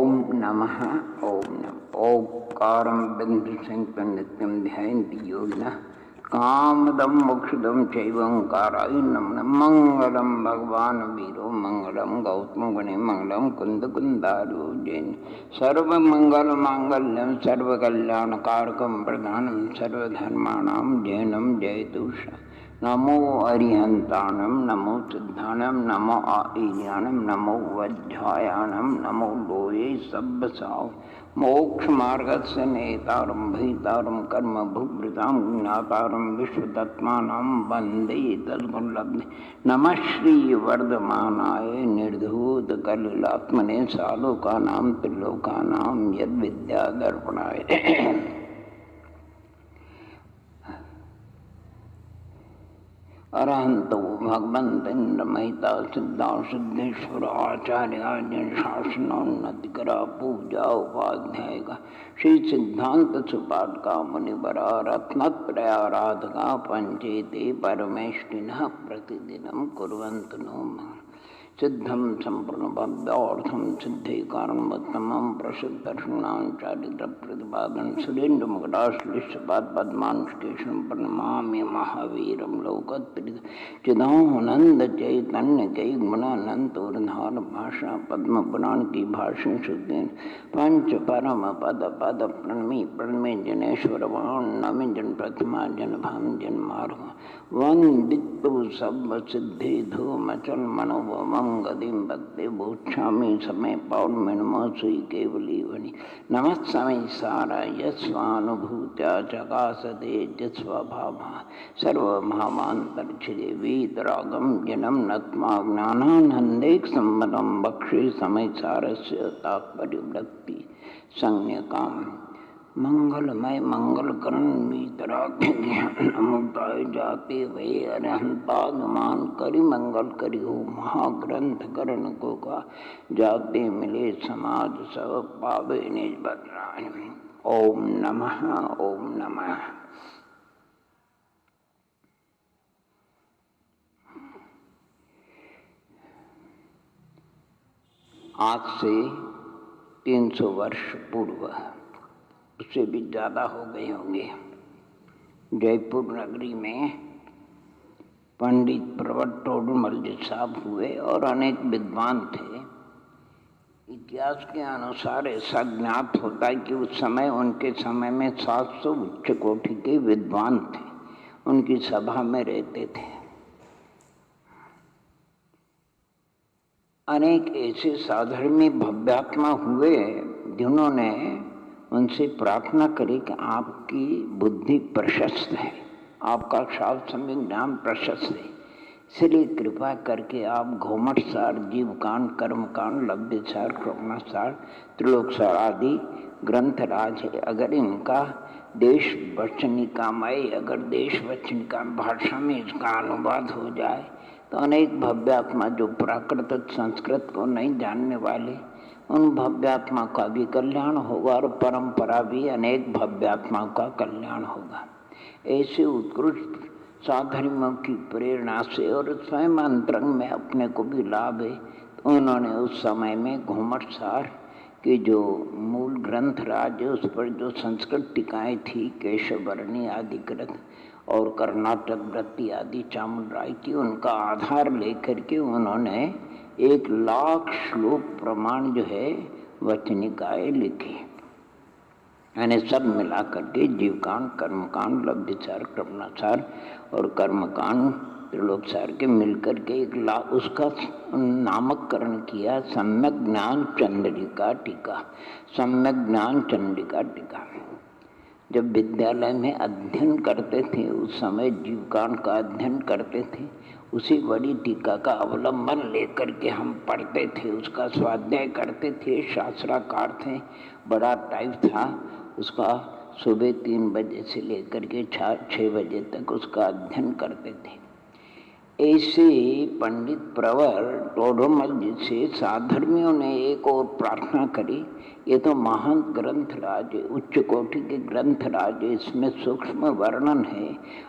ओम नमः। ओम नमः। ओंकारं बिंदुसंयुक्तं नित्यं ध्यायन्ति योगिनः कामदं मोक्षदं चैव ओंकाराय नमः। मंगलं भगवान् वीरो मंगलं गौतमगुणे मंगलं कुन्दकुन्दारो जैन सर्वमंगलमांगल्यं सर्वकल्याणकारकं प्रधानं सर्वधर्माणां जैनं जयतु। नमो अरिहंताणं नमो सिद्धाणं नमो आईर्याणं नमो वज्रायाणं नमो लोये सब्बसाव मोक्ष मार्गस्य नेतारं भीतारं कर्म भूभृतां ज्ञातारं विश्वतत्मानं वन्दे तद्गुणलब्धे। नमः श्री वर्धमानाय निर्धूत कलिलात्मने सालोकानां त्रिलोकानां यद्विद्यादर्पणाय। अरहंतो भगवंत महिता सिद्धा सिद्धेश्वर आचार्य शासनोन्नतिकरा पूजा उपाध्याय का श्री सिद्धांत सुपाठका मुनिवरा रत्नत्रयाराधका पंचेते परमेष्टिनः प्रतिदिनं कुर्वन्तु नो सिद्धं संपूर्ण भव्यार्थं सिद्धे कारणोत्तमं प्रसिद्धर्षणां चारित्र प्रतिपादन सुरेन्द्र मुकुटाश्लिष्टपाद पद्मानुष्केशं प्रणमामि महावीरं लोकत्रित चिदानंद चैतन्य कई गुणानंतोरधार भाषा पद्म पुराण की भाषण शुद्धेन पंच परम पद पद प्रणमी प्रणमे जनेश्वर नमे जन प्रतिमा जन भाम जन मार्ग वंदितो सब सिद्धि धूम चल मनोवम गतिम भक्ति भूषामी समय पौर्णमि नमो श्री केवली वणि नमः समय सारा यस्वानुभूत्या चकासते यस्वभावा सर्वभावान्तरिक्षे वीतरागं जनम नत्मा ज्ञानानन्देक सम्मतं बक्षे समय सारस्य तात्पर्यवृत्ति संज्ञकाम मंगलमय मंगलकरण वीतराग नमुदाय जाते वे अरहंतागमान करि मंगल करि हो महाग्रंथ करण को का जाते मिले समाज सब पावे निज बदराय। ओम नमः। ओम नमः। आज से 300 वर्ष पूर्व, उससे भी ज़्यादा हो गए होंगे, जयपुर नगरी में पंडित प्रवट टोडरमल जी साहब हुए और अनेक विद्वान थे। इतिहास के अनुसार ऐसा ज्ञात होता है कि उस समय उनके समय में 700 उच्च कोटि के विद्वान थे, उनकी सभा में रहते थे। अनेक ऐसे साधर्मी भव्यात्मा हुए जिन्होंने उनसे प्रार्थना करी कि आपकी बुद्धि प्रशस्त है, आपका शास्त्र सम्यक ज्ञान प्रशस्त है, इसलिए कृपा करके आप घोमटसार, जीवकांड, कर्मकांड, लब्धसार, कृपणासार, त्रिलोकसार आदि ग्रंथराज है, अगर इनका देश वचनी कामय, अगर देश वचनी काम भाषा में इसका अनुवाद हो जाए तो अनेक भव्यात्मा जो प्राकृत संस्कृत को नहीं जानने वाले, उन भव्यात्मा का भी कल्याण होगा और परंपरा भी अनेक भव्यात्माओं का कल्याण होगा। ऐसे उत्कृष्ट साधर्मियों की प्रेरणा से और स्वयं अंतरंग में अपने को भी लाभ है, तो उन्होंने उस समय में घुमटसार के जो मूल ग्रंथ राज उस पर जो संस्कृत टीकाएँ थी, केशवर्णी आदि कृत और कर्नाटक वृत्ति आदि चामुंडराय की, उनका आधार लेकर के उन्होंने 1,00,000 श्लोक प्रमाण जो है वचनिकाएँ लिखी, यानी सब मिला करके जीवकांड, कर्मकांड, लब्धसार, कृपणासार और कर्मकांड, त्रिलोकसार के मिलकर के 1,00,000 उसका नामकरण किया सम्यक ज्ञान चंद्रिका टीका। सम्यक ज्ञान चंद्रिका टीका जब विद्यालय में अध्ययन करते थे, उस समय जीवकांड का अध्ययन करते थे, उसी बड़ी टीका का अवलंबन लेकर के हम पढ़ते थे, उसका स्वाध्याय करते थे। शास्त्राकार थे, बड़ा टाइप था उसका, सुबह 3 बजे से लेकर के 6 बजे तक उसका अध्ययन करते थे। ऐसे पंडित प्रवर टोडरमल जी से साधर्मियों ने एक और प्रार्थना करी, ये तो महान ग्रंथराज है, उच्च कोटि के ग्रंथराज है, इसमें सूक्ष्म वर्णन है,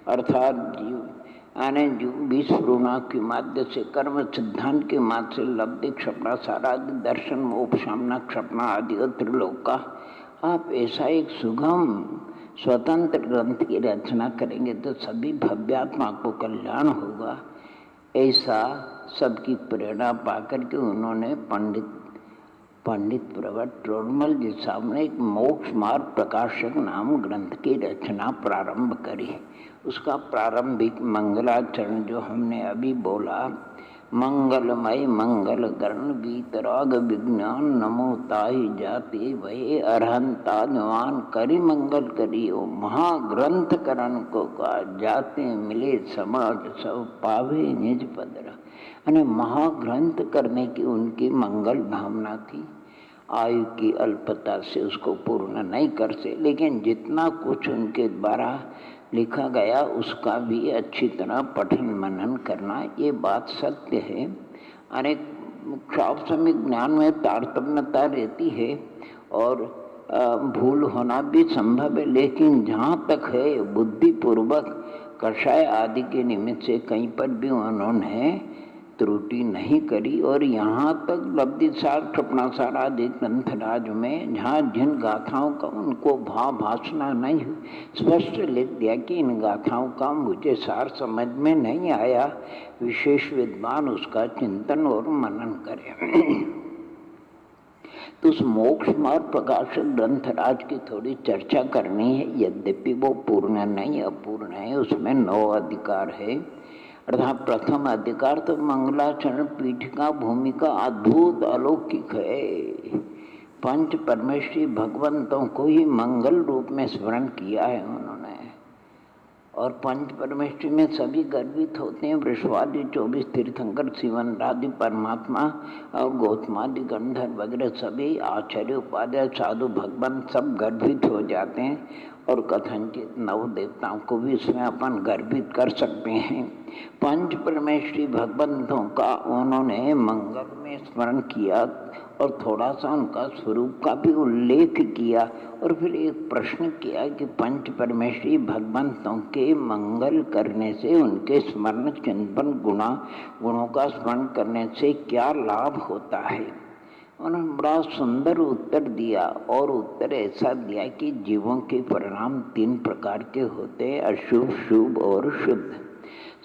अर्थात जीव यानी जो विस्फुरणा के माध्य से, कर्म सिद्धांत के माध्य से लब्धि क्षपणा सारादि दर्शन मोक्षामना क्षपणा आदि और त्रिलोक का आप ऐसा एक सुगम स्वतंत्र ग्रंथ की रचना करेंगे तो सभी भव्यात्मा को कल्याण होगा। ऐसा सबकी प्रेरणा पाकर के उन्होंने पंडित प्रवट टोडरमल जी साहब ने एक मोक्ष मार्ग प्रकाशक नाम ग्रंथ की रचना प्रारंभ करी। उसका प्रारंभिक मंगलाचरण जो हमने अभी बोला, मंगलमय मंगल गण वीतराग विज्ञान नमो ताहि जाति भय अरहंता निवान करी मंगल करियो महाग्रंथ करण को का जाते मिले समाज सब पावे निज पदरा। यानी महाग्रंथ करने की उनकी मंगल भावना थी। आयु की अल्पता से उसको पूर्ण नहीं कर से, लेकिन जितना कुछ उनके द्वारा लिखा गया उसका भी अच्छी तरह पठन मनन करना, ये बात सत्य है। अनेक शास्त्रीय ज्ञान में तारतम्यता रहती है और भूल होना भी संभव है, लेकिन जहाँ तक है बुद्धिपूर्वक कषाय आदि के निमित्त से कहीं पर भी उन्होंने त्रुटि नहीं करी। और यहाँ तक लब्धि सार क्षपणा सार आदि ग्रंथराज में जहाँ जिन गाथाओं का उनको भाव भाषणा नहीं हुई, स्पष्ट लिख दिया कि इन गाथाओं का मुझे सार समझ में नहीं आया, विशेष विद्वान उसका चिंतन और मनन करें। तो उस मोक्ष मार्ग प्रकाशक ग्रंथराज की थोड़ी चर्चा करनी है, यद्यपि वो पूर्ण नहीं अपूर्ण है। उसमें 9 अधिकार है। अर्थात प्रथम अधिकार तो मंगलाचरण पीठिका भूमिका अद्भुत अलौकिक है। पंच परमेश्वरी भगवंतों को ही मंगल रूप में स्मरण किया है उन्होंने। और पंच परमेश्वरी में सभी गर्वित होते हैं। वृषभादि 24 तीर्थंकर शिवन आदि परमात्मा और गौतमादि गंधर्व वगैरह सभी आचार्य उपाध्याय साधु भगवान सब गर्वित हो जाते हैं। और कथनचित 9 देवताओं को भी इसमें अपन गर्वित कर सकते हैं। पंच परमेश्वरी भगवंतों का उन्होंने मंगल में स्मरण किया और थोड़ा सा उनका स्वरूप का भी उल्लेख किया और फिर एक प्रश्न किया कि पंच परमेश्वरी भगवंतों के मंगल करने से, उनके स्मरण चिंतन गुणों का स्मरण करने से क्या लाभ होता है। उन्होंने बड़ा सुंदर उत्तर दिया और उत्तर ऐसा दिया कि जीवों के परिणाम 3 प्रकार के होते हैं, अशुभ, शुभ और शुद्ध।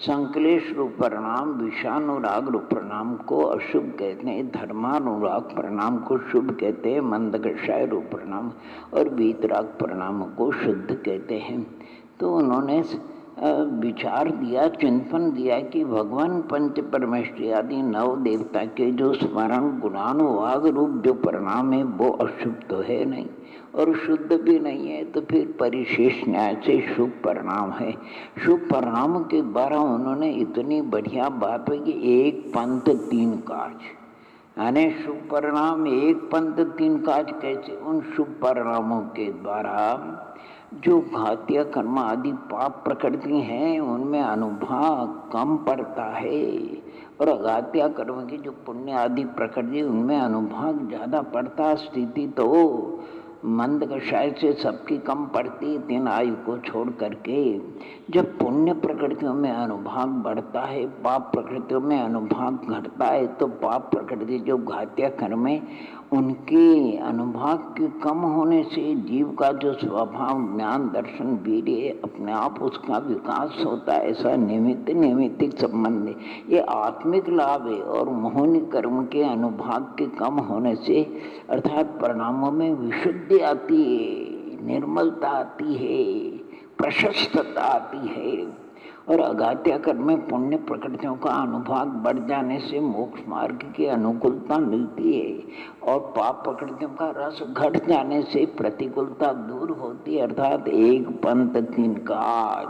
संक्लेश रूप परिणाम, विषानुराग रूप परिणाम को अशुभ कहते हैं, धर्मानुराग परिणाम को शुभ कहते हैं, मंदकषाय रूप परिणाम और वीतराग परिणाम को शुद्ध कहते हैं। तो उन्होंने विचार दिया, चिंतन दिया कि भगवान पंच परमेश्वरी आदि 9 देवता के जो स्मरण गुणानुवाग रूप जो परिणाम है वो अशुभ तो है नहीं और शुद्ध भी नहीं है, तो फिर परिशेष न्याय से शुभ परिणाम है। शुभ परिणाम के द्वारा उन्होंने इतनी बढ़िया बात है कि 1 पंथ 3 काज, यानी शुभ परिणाम 1 पंथ 3 काज कैसे। उन शुभ परिणामों के द्वारा जो घातीय कर्म आदि पाप प्रकृति हैं उनमें अनुभाग कम पड़ता है और अघातीय कर्म की जो पुण्य आदि प्रकृति उनमें अनुभाग ज़्यादा पड़ता। स्थिति तो मंद कषाय से सबकी कम पड़ती 3 आयु को छोड़ करके। जब पुण्य प्रकृतियों में अनुभाग बढ़ता है, पाप प्रकृतियों में अनुभाग घटता है, तो पाप प्रकृति जो घातीय कर्म है उनके अनुभाग के कम होने से जीव का जो स्वभाव ज्ञान दर्शन वीर्य अपने आप उसका विकास होता है। ऐसा निमित्तिक संबंध है, ये आत्मिक लाभ है। और मोहनी कर्म के अनुभाग के कम होने से अर्थात परिणामों में विशुद्धि आती है, निर्मलता आती है, प्रशस्तता आती है। और अघातीय कर्म में पुण्य प्रकृतियों का अनुभाग बढ़ जाने से मोक्ष मार्ग की अनुकूलता मिलती है और पाप प्रकृतियों का रस घट जाने से प्रतिकूलता दूर होती है। अर्थात 1 पंथ 3 काज,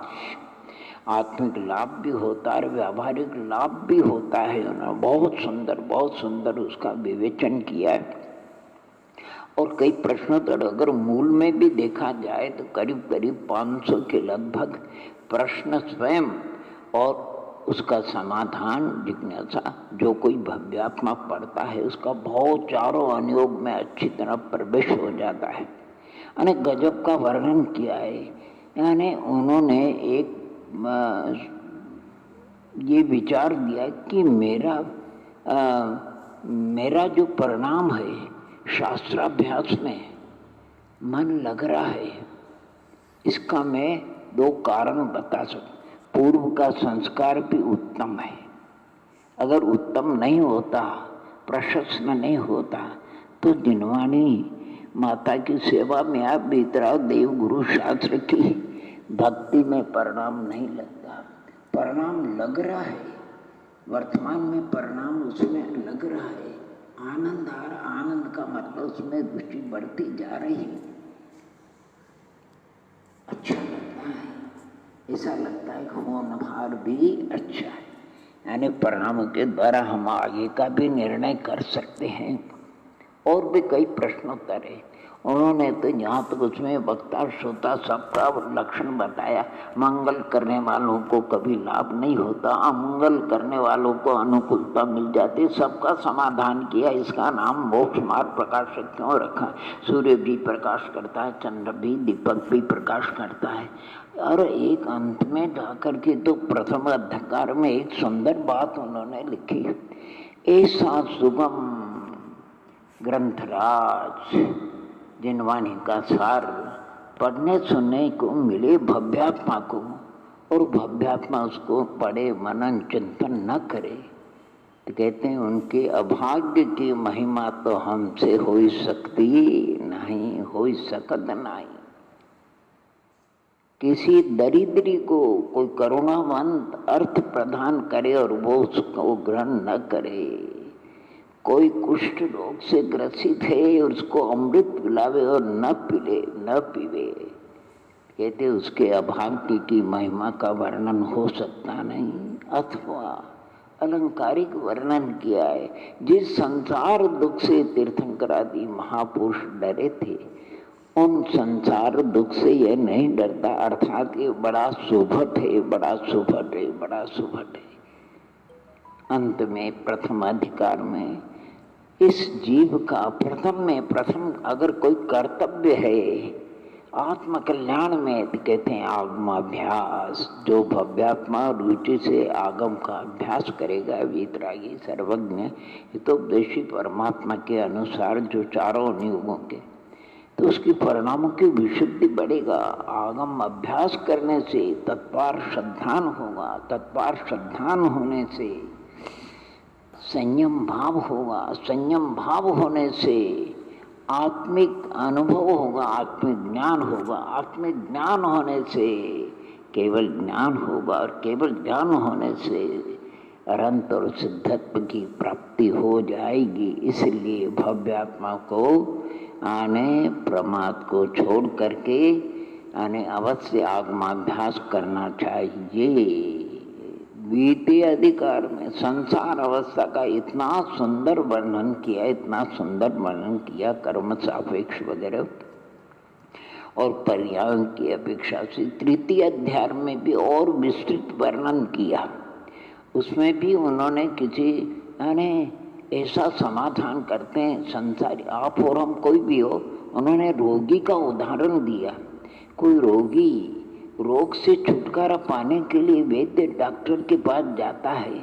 आत्मिक लाभ भी होता है, व्यावहारिक लाभ भी होता है। उन्होंने बहुत सुंदर उसका विवेचन किया है। और कई प्रश्नों तो अगर मूल में भी देखा जाए तो करीब 500 के लगभग प्रश्न स्वयं और उसका समाधान जिज्ञासा जो कोई भव्यात्मा पढ़ता है उसका बहुत चारों अनुयोग में अच्छी तरह प्रवेश हो जाता है। यानी गजब का वर्णन किया है। यानी उन्होंने एक ये विचार दिया कि मेरा जो परिणाम है शास्त्राभ्यास में मन लग रहा है, इसका मैं 2 कारण बता सकता। पूर्व का संस्कार भी उत्तम है, अगर उत्तम नहीं होता, प्रशस्त नहीं होता, तो जिनवानी माता की सेवा में आप बीतराव देव गुरु शास्त्र की भक्ति में परिणाम नहीं लगता। परिणाम लग रहा है, वर्तमान में परिणाम उसमें लग रहा है, आनंद आ रहा, आनंद का मतलब उसमें रुचि बढ़ती जा रही है, अच्छा लगता है, ऐसा लगता है कि होनहार भी अच्छा है। यानी परिणामों के द्वारा हम आगे का भी निर्णय कर सकते हैं। और भी कई प्रश्नोत्तर है, उन्होंने तो यहाँ तक उसमें वक्ता श्रोता सबका लक्षण बताया। मंगल करने वालों को कभी लाभ नहीं होता, अमंगल करने वालों को अनुकूलता मिल जाती, सबका समाधान किया। इसका नाम मोक्ष मार्ग प्रकाशक क्यों रखा? सूर्य भी प्रकाश करता है, चंद्र भी, दीपक भी प्रकाश करता है। और एक अंत में जाकर के तो प्रथम अध्याय में एक सुंदर बात उन्होंने लिखी, ऐसा सुगम ग्रंथराज जिनवाणी का सार पढ़ने सुनने को मिले भव्यात्मा को, और भव्यात्मा उसको पढ़े मनन चिंतन न करे, तो कहते हैं उनके अभाग्य की महिमा तो हमसे हो सकती नहीं, हो सकत नहीं। किसी दरिद्री को कोई करुणावंत अर्थ प्रदान करे और वो उसको ग्रहण न करे, कोई कुष्ठ रोग से ग्रसित है और उसको अमृत पिलावे और न पीवे, कहते उसके अभाग्य की महिमा का वर्णन हो सकता नहीं। अथवा अलंकारिक वर्णन किया है, जिस संसार दुख से तीर्थंकर आदि महापुरुष डरे थे, उन संसार दुख से यह नहीं डरता, अर्थात ये बड़ा सुभट है, बड़ा सुभट है, बड़ा सुभट है। अंत में प्रथम अधिकार में इस जीव का प्रथम अगर कोई कर्तव्य है आत्म कल्याण में, तो कहते हैं आगमाभ्यास। जो भव्यात्मा रुचि से आगम का अभ्यास करेगा, वीतरागी सर्वज्ञ हितोपदेशी परमात्मा के अनुसार जो चारों नियोगों के, तो उसकी परिणामों की विशुद्धि बढ़ेगा। आगम अभ्यास करने से तत्पर श्रद्धान होगा, तत्पर श्रद्धान होने से संयम भाव होगा, संयम भाव होने से आत्मिक अनुभव होगा, आत्मिक ज्ञान होगा, आत्मिक ज्ञान होने से केवल ज्ञान होगा, और केवल ज्ञान होने से अनंत और सिद्धत्व की प्राप्ति हो जाएगी। इसलिए भव्यात्मा को आने प्रमाद को छोड़ करके आने अवश्य आगमाभ्यास करना चाहिए। द्वितीय अधिकार में संसार अवस्था का इतना सुंदर वर्णन किया, इतना सुंदर वर्णन किया कर्म सापेक्ष वगैरह और पर्याय की अपेक्षा से। तृतीय अध्याय में भी और विस्तृत वर्णन किया, उसमें भी उन्होंने किसी यानी ऐसा समाधान करते हैं संसारी, आप और हम कोई भी हो। उन्होंने रोगी का उदाहरण दिया, कोई रोगी रोग से छुटकारा पाने के लिए वैद्य डॉक्टर के पास जाता है,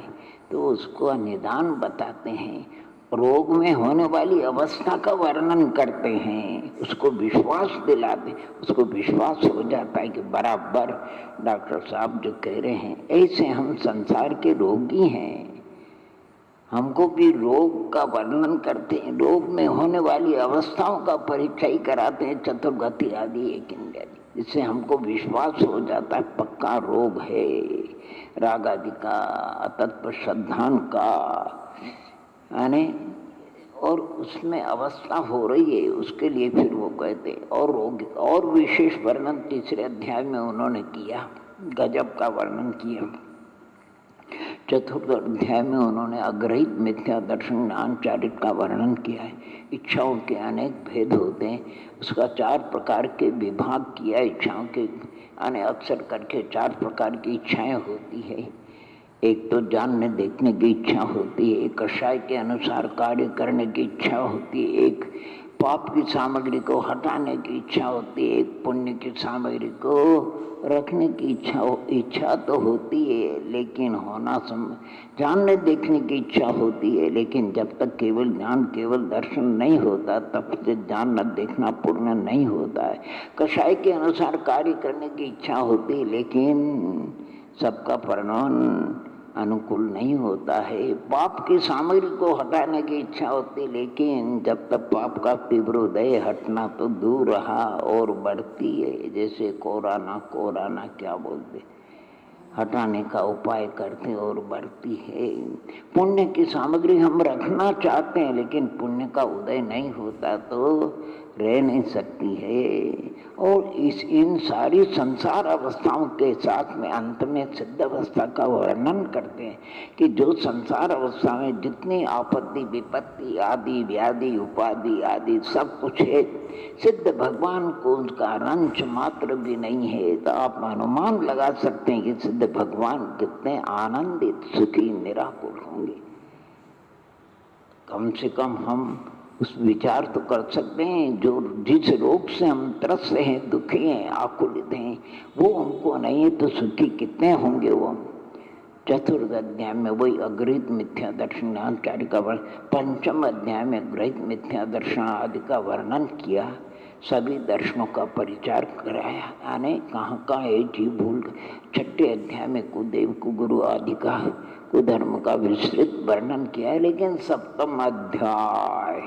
तो उसको निदान बताते हैं, रोग में होने वाली अवस्था का वर्णन करते हैं, उसको विश्वास दिलाते, उसको विश्वास हो जाता है कि बराबर डॉक्टर साहब जो कह रहे हैं। ऐसे हम संसार के रोगी हैं, हमको भी रोग का वर्णन करते हैं, रोग में होने वाली अवस्थाओं का परिचय कराते हैं, चतुर्गति आदि एक इत्यादि, जिससे हमको विश्वास हो जाता है पक्का रोग है, राग आदि का, तत्व श्रद्धान का, यानी और उसमें अवस्था हो रही है, उसके लिए फिर वो कहते हैं। और रोग और विशेष वर्णन तीसरे अध्याय में उन्होंने किया, गजब का वर्णन किया। चतुर्थ अध्याय में उन्होंने अग्रहित मिथ्या दर्शन ज्ञान चारित्र का वर्णन किया है। इच्छाओं के अनेक भेद होते हैं, उसका 4 प्रकार के विभाग किया। इच्छाओं के यानी अक्सर करके 4 प्रकार की इच्छाएं होती है। एक तो जानने देखने की इच्छा होती है, एक कषाय के अनुसार कार्य करने की इच्छा होती है, एक पाप की सामग्री को हटाने की इच्छा होती है, एक पुण्य की सामग्री को रखने की इच्छा तो होती है, लेकिन जानने देखने की इच्छा होती है, लेकिन जब तक केवल ज्ञान केवल दर्शन नहीं होता तब तक जानना देखना पूर्ण नहीं होता है। कषाय के अनुसार कार्य करने की इच्छा होती है, लेकिन सबका परिणाम अनुकूल नहीं होता है। पाप की सामग्री को हटाने की इच्छा होती, लेकिन जब तक पाप का तीव्र उदय हटना तो दूर रहा और बढ़ती है। जैसे कोराना क्या बोलते, हटाने का उपाय करते और बढ़ती है। पुण्य की सामग्री हम रखना चाहते हैं, लेकिन पुण्य का उदय नहीं होता तो रह नहीं सकती है। और इन सारी संसार अवस्थाओं के साथ में अंत में सिद्ध अवस्था का वर्णन करते हैं कि जो संसार अवस्था में जितनी आपत्ति विपत्ति आदि व्याधि उपाधि आदि सब कुछ है, सिद्ध भगवान को उसका रंच मात्र भी नहीं है। तो आप अनुमान लगा सकते हैं कि सिद्ध भगवान कितने आनंदित सुखी निराकुल होंगे। कम से कम हम उस विचार तो कर सकते हैं, जो जिस रोग से हम त्रस्त हैं, दुखी हैं, आकुलित हैं, वो उनको नहीं है तो सुखी कितने होंगे वो। चतुर्थ अध्याय में वही अग्रहित मिथ्या दर्शन ज्ञानकारी का वर्णन, पंचम अध्याय में ग्रहित मिथ्या दर्शन आदि का वर्णन किया, सभी दर्शनों का परिचार कराया, यानी कहाँ कहाँ है जीव भूल। छठे अध्याय में कुदेव कुगुरु आदि का कुधर्म का विस्तृत वर्णन किया है। लेकिन सप्तम अध्याय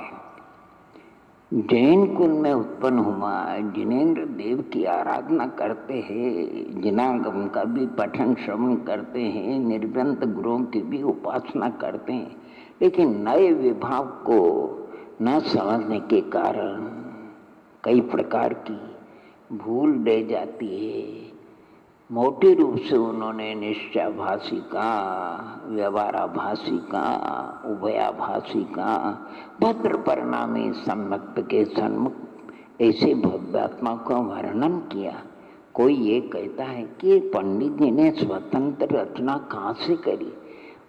जैन कुल में उत्पन्न हुआ, जिनेन्द्र देव की आराधना करते हैं, जिनागम का भी पठन श्रवण करते हैं, निर्व्यंत गुरुओं की भी उपासना करते हैं, लेकिन नए विभाग को न समझने के कारण कई प्रकार की भूल रह जाती है। मोटे रूप से उन्होंने निश्चयाभासी का, व्यवहाराभासी का, उभयाभासी का, भद्र परिणामी सम्यक्त के सन्मुख ऐसे भव्यात्मा का वर्णन किया। कोई ये कहता है कि पंडित जी ने स्वतंत्र रचना कहाँ से करी?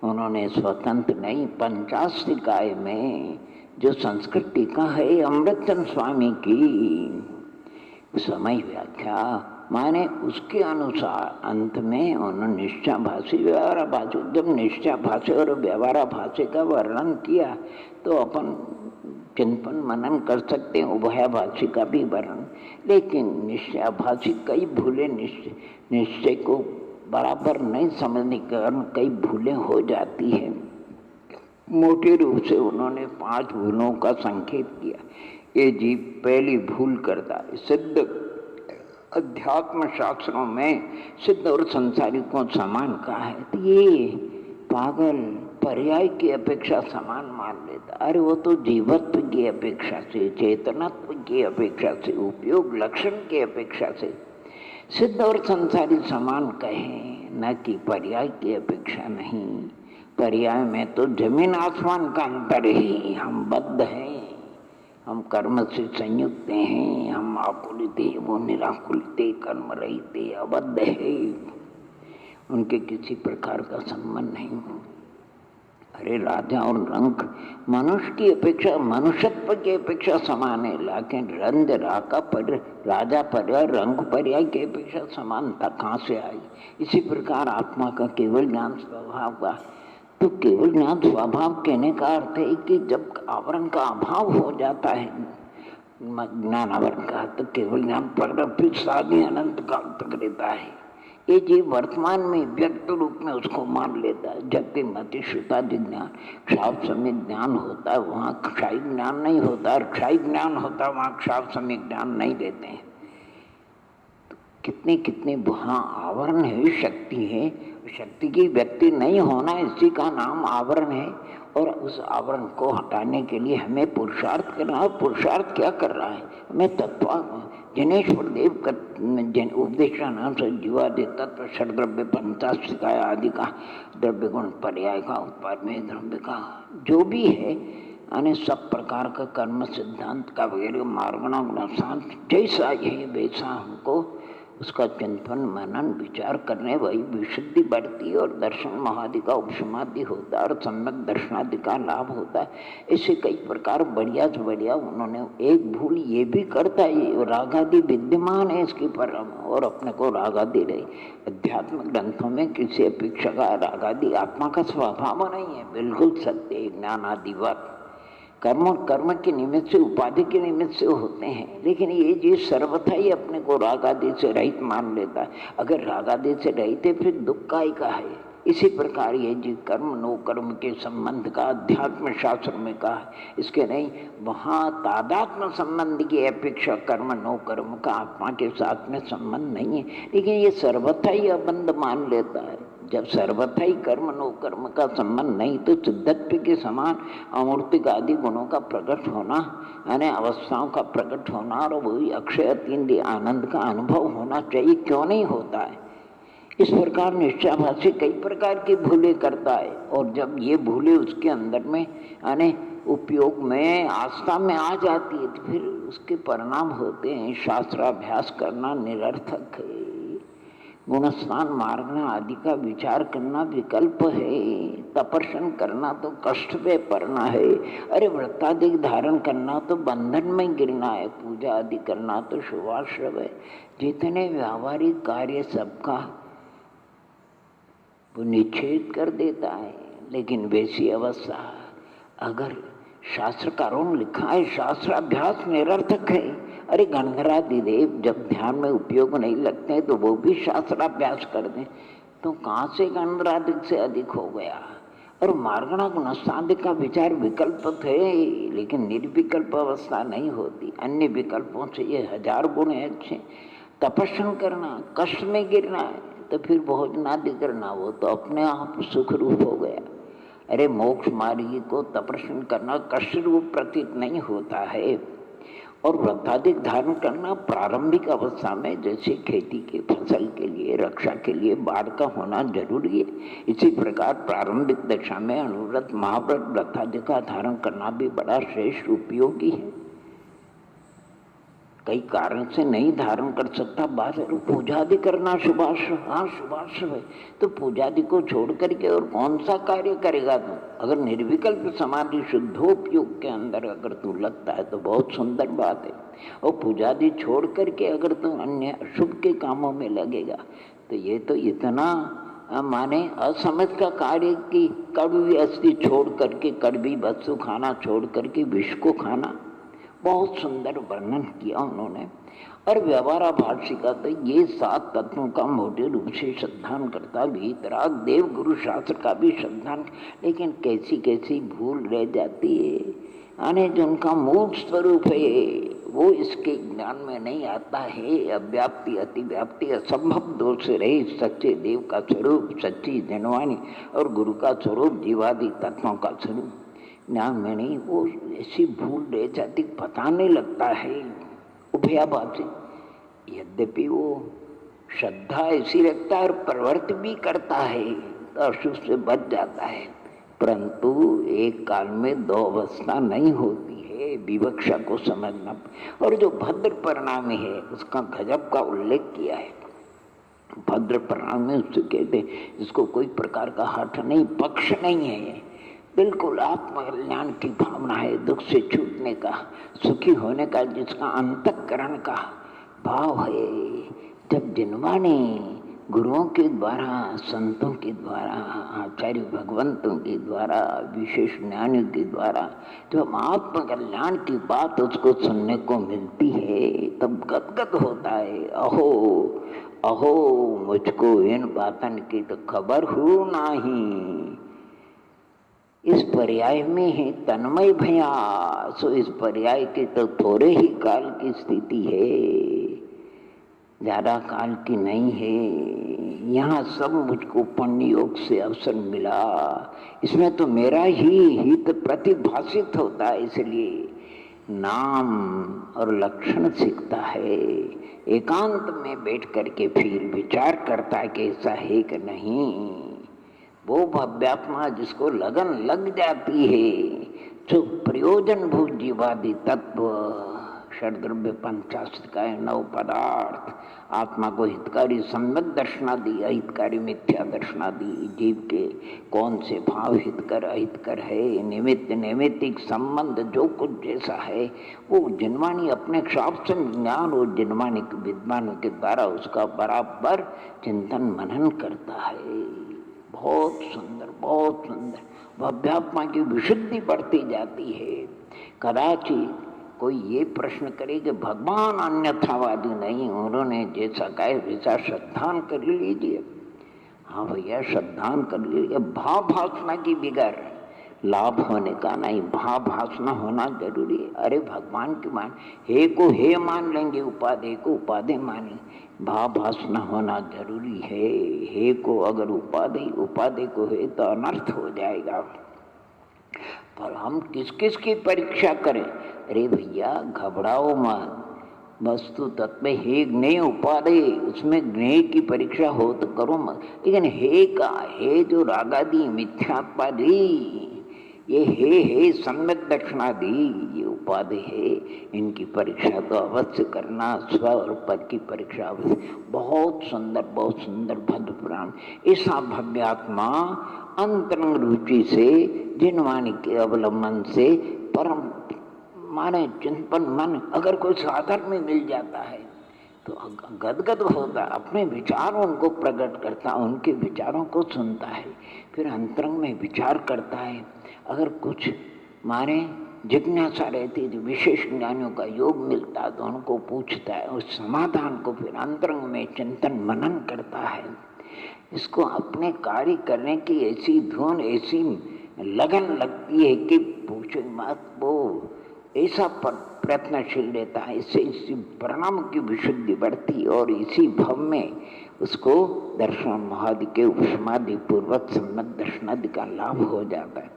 उन्होंने स्वतंत्र नहीं, पंचास्तिकाय में जो संस्कृत टीका है अमृतचंद स्वामी की समय व्याख्या माने उसके अनुसार अंत में उन्होंने निश्चयाभासी व्यवहाराभासी, जब निश्चयाभासी और व्यवहाराभासी का वर्णन किया तो अपन चिंतन मनन कर सकते हैं उभयाभासी का भी वर्णन। लेकिन निश्चयाभासी कई भूले निश्चय को बराबर नहीं समझने के कारण कई भूलें हो जाती है। मोटे रूप से उन्होंने 5 भूलों का संकेत किया। ये जीव पहली भूल करता है। सिद्ध अध्यात्म शास्त्रों में सिद्ध और संसारिकों समान कहा है, तो ये पागल पर्याय की अपेक्षा समान मान लेता। अरे वो तो जीवत्व की अपेक्षा से, चेतनत्व की अपेक्षा से, उपयोग लक्षण की अपेक्षा से सिद्ध और संसारी समान कहें, न कि पर्याय की अपेक्षा नहीं। पर्याय में तो जमीन आसमान का अंतर है। हम बद्ध हैं, हम कर्म से संयुक्त हैं, हम आकुलित हैं, वो निराकुलित है, कर्म रहित है, अबद्ध है, उनके किसी प्रकार का संबंध नहीं। अरे राजा और रंक मनुष्य की अपेक्षा, मनुष्यत्व की अपेक्षा समान है, लेकिन रंग राजा पर्याय रंग पर्याय की अपेक्षा समानता कहाँ से आई? इसी प्रकार आत्मा का केवल ज्ञान स्वभाव का, तो केवल ज्ञान स्वभाव कहने का अर्थ है कि जब आवरण का अभाव हो जाता है ज्ञान आवरण का, तो केवल ज्ञान प्रकट फिर साधि अनंत काल तक रहता है। ये जीव वर्तमान में व्यक्त रूप में उसको मान लेता है। जब भी मति श्रुतादि ज्ञान क्षाव समित ज्ञान होता है, वहाँ क्षाई ज्ञान नहीं होता, और क्षाई ज्ञान होता है वहाँ क्षाव समित ज्ञान नहीं देते हैं। तो कितने कितने वहाँ आवरण है, शक्ति है। शक्ति की व्यक्ति नहीं होना इसी का नाम आवरण है, और उस आवरण को हटाने के लिए हमें पुरुषार्थ करना है। पुरुषार्थ क्या कर रहा है? हमें तत्व जनेश्वर देव का उपदेशानाम से जीवादि तत्व षड्द्रव्य पंचास्तिकाय आदि का द्रव्य गुण पर्याय का उत्पाद में द्रव्य का जो भी है, यानी सब प्रकार का कर्म सिद्धांत का वगैरह मार्गणा गुणांश जैसा है वैसा हमको उसका चिंतन मनन विचार करने वही विशुद्धि बढ़ती है और दर्शन महादि का उपशमादि होता है और सम्यक दर्शनादि का लाभ होता है। ऐसे कई प्रकार बढ़िया से बढ़िया उन्होंने। एक भूल ये भी करता है, रागादि विद्यमान है इसकी परम और अपने को रागादि रही। अध्यात्म ग्रंथों में किसी अपेक्षा का रागादि आत्मा का स्वभाव नहीं है, बिल्कुल सत्य ज्ञानादिवत। कर्म और कर्म के निमित्त से उपाधि के निमित्त से होते हैं, लेकिन ये जीव सर्वथा ही अपने को राग आदि से रहित मान लेता है। अगर राग आदि से रहित है फिर दुख का ही का है। इसी प्रकार ये जीव कर्म नो कर्म के संबंध का अध्यात्म शास्त्र में कहा है, इसके नहीं। वहाँ तादात्म संबंध की अपेक्षा कर्म नो कर्म का आत्मा के साथ में संबंध नहीं है, लेकिन ये सर्वथा ही अबंध मान लेता है। जब सर्वथा ही कर्म नो कर्म का संबंध नहीं तो सिद्धत्व के समान अमूर्तिक आदि गुणों का प्रकट होना, यानी अवस्थाओं का प्रकट होना और वही अक्षय अतीन्द्रिय आनंद का अनुभव होना चाहिए, क्यों नहीं होता है। इस प्रकार निश्चयाभासी कई प्रकार की भूलें करता है और जब ये भूलें उसके अंदर में यानी उपयोग में आस्था में आ जाती है तो फिर उसके परिणाम होते हैं शास्त्राभ्यास करना निरर्थक है। गुणस्नान मार्गना आदि का विचार करना विकल्प है। तपस्या करना तो कष्ट पे पड़ना है। अरे व्रतादि धारण करना तो बंधन में गिरना है। पूजा आदि करना तो शुभाश्रव है। जितने व्यावहारिक कार्य सबका वो निषेध कर देता है। लेकिन वैसी अवस्था अगर शास्त्रकारों ने लिखा है शास्त्राभ्यास निरर्थक है। अरे गंधरादि देव जब ध्यान में उपयोग नहीं लगते हैं तो वो भी शास्त्राभ्यास कर दें तो कहाँ से गंधरादि से अधिक हो गया। और मार्गणा गुणस्तादि का विचार विकल्प थे, लेकिन निर्विकल्प अवस्था नहीं होती। अन्य विकल्पों से ये हजार गुण है अच्छे। तपस्या करना कष्ट में गिरना है तो फिर भोजनादि करना वो तो अपने आप सुख रूप हो गया। अरे मोक्ष मार्गी को तपस्या करना कष्ट रूप प्रतीत नहीं होता है। और व्रताधिक धारण करना प्रारंभिक अवस्था में जैसे खेती के फसल के लिए रक्षा के लिए बाढ़ का होना जरूरी है, इसी प्रकार प्रारंभिक दशा में अनुव्रत महाव्रत व्रताधिक का धारण करना भी बड़ा श्रेष्ठ उपयोगी है। कई कारण से नहीं धारण कर सकता बात है। पूजा आदि करना शुभाश्रव, हाँ शुभाश्रव है तो पूजा आदि को छोड़ करके और कौन सा कार्य करेगा तू। अगर निर्विकल्प समाधि शुद्धोपयोग के अंदर अगर तू लगता है तो बहुत सुंदर बात है। और पूजा आदि छोड़ करके अगर तू अन्य अशुभ के कामों में लगेगा तो ये तो इतना माने असमझ का कार्य की कड़वी अस्थि छोड़ करके कड़वी वस्तु खाना छोड़ करके विष को खाना, बहुत सुंदर वर्णन किया उन्होंने। और व्यवहार भाष्य का तो ये 7 तत्वों का मोटे रूप से श्रद्धान करता, वीतराग देव गुरु शास्त्र का भी श्रद्धान। लेकिन कैसी कैसी भूल रह जाती है, यानी जो उनका मूल स्वरूप है वो इसके ज्ञान में नहीं आता है। अव्याप्ति अतिव्याप्ति असंभव दोष से रहे सच्चे देव का स्वरूप सच्ची जनवाणी और गुरु का स्वरूप जीवादि तत्वों का स्वरूप ज्ञान में नहीं, वो ऐसी भूल रह जाती पता नहीं लगता है उभयाभासी। यद्यपि वो श्रद्धा ऐसी रखता है और प्रवृत्ति भी करता है तो अशुभ से बच जाता है, परंतु एक काल में 2 अवस्था नहीं होती है, विवक्षा को समझना। और जो भद्र परिणामी है उसका गजब का उल्लेख किया है। भद्र परिणामी उससे कहते हैं जिसको कोई प्रकार का हठ नहीं पक्ष नहीं है, बिल्कुल आत्मकल्याण की भावना है, दुख से छूटने का सुखी होने का जिसका अंतःकरण का भाव है। जब जिनवाणी गुरुओं के द्वारा संतों के द्वारा आचार्य भगवंतों के द्वारा विशेष ज्ञानियों के द्वारा जब आत्मकल्याण की बात उसको सुनने को मिलती है तब गदगद होता है। अहो अहो मुझको इन बातन की तो खबर हो नहीं। इस पर्याय में है तन्मय भया, सो इस पर्याय के तो थोड़े ही काल की स्थिति है, ज्यादा काल की नहीं है। यहाँ सब मुझको पुण्य योग से अवसर मिला, इसमें तो मेरा ही हित प्रतिभाषित होता है, इसलिए नाम और लक्षण सीखता है। एकांत में बैठ करके फिर विचार करता है कि ऐसा है कि नहीं। वो भव्यात्मा जिसको लगन लग जाती है, जो प्रयोजन भूत जीवादि तत्व षड्द्रव्य पंचाशत का है, 9 पदार्थ। आत्मा को हितकारी सम्यक दर्शनादि, अहितकारी मिथ्या दर्शनादि। जीव के कौन से भाव हितकर अहितकर है, निमित्त नैमित्तिक संबंध जो कुछ जैसा है वो जिनवाणी अपने शास्त्र ज्ञान और जिनवाणी विद्वानों के द्वारा उसका बराबर चिंतन मनन करता है। बहुत सुंदर, बहुत सुंदर। भव्यात्मा की विशुद्धि बढ़ती जाती है। कदाचित कोई ये प्रश्न करे कि भगवान अन्यथावादी नहीं, उन्होंने जैसा कहा वैसा श्रद्धान कर लीजिए। हाँ भैया, श्रद्धान कर लीजिए। भाव भासना की बिगड़ लाभ होने का नहीं, भाव भासना होना जरूरी है। अरे भगवान की मान, हे को हे मान लेंगे, उपाधि को उपाधि माने, भाव भासना होना जरूरी है। हे को अगर उपाधि, उपाधि को है तो अनर्थ हो जाएगा। पर हम किस किस की परीक्षा करें? अरे भैया घबराओ मत, वस्तु तत्व हे ज्ञेय उपाधि, उसमें ज्ञेय की परीक्षा हो तो करो मत। लेकिन हे का, हे जो रागादि मिथ्यात्पादि, ये हे सम्यक दर्शनादि, ये उपाधि है, इनकी परीक्षा तो अवश्य करना। स्व और पद की परीक्षा अवश्य। बहुत सुंदर, बहुत सुंदर भद्र पुराण। ऐसा भव्यात्मा अंतरंग रुचि से जिनवाणी के अवलंबन से परम माने चिंतन मन, अगर कोई साधन में मिल जाता है तो गदगद होता, अपने विचार उनको प्रकट करता, उनके विचारों को सुनता है, फिर अंतरंग में विचार करता है। अगर कुछ माने जिज्ञासा रहती तो विशेष ज्ञानियों का योग मिलता तो उनको पूछता है, उस समाधान को फिर अंतरंग में चिंतन मनन करता है। इसको अपने कार्य करने की ऐसी धुन, ऐसी लगन लगती है कि पूछो मत। वो ऐसा प्रयत्नशील रहता है, इससे इसी परिणाम की विशुद्धि बढ़ती और इसी भव में उसको दर्शन महादि के उपसमाधि पूर्वक सम्यक दर्शनादि का लाभ हो जाता है।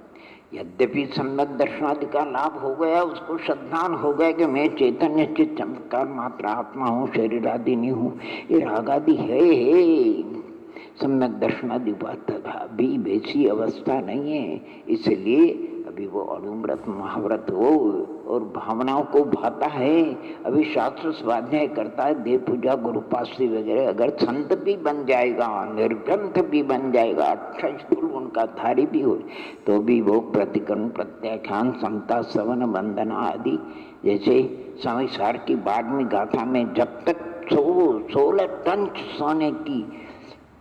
यद्यपि सम्यक दर्शनादि का लाभ हो गया, उसको श्रद्धान हो गया कि मैं चैतन्य चित्त चमत्कार मात्र आत्मा हूँ, शरीर आदि नहीं हूँ, ये रागादि है। सम्यक दर्शनादि बात अभी वैसी अवस्था नहीं है, इसलिए अभी वो अणुव्रत महाव्रत हो और भावनाओं को भाता है। अभी शास्त्र स्वाध्याय करता है, देव पूजा गुरुपाश्री वगैरह। अगर संत भी बन जाएगा, निर्ग्रंथ भी बन जाएगा, अच्छा स्कूल उनका धारी भी हो, तो भी वो प्रतिकरण प्रत्याख्यान समता सवन वंदना आदि जैसे समय सार की बारहवीं गाथा में जब तक 16 टन सोने की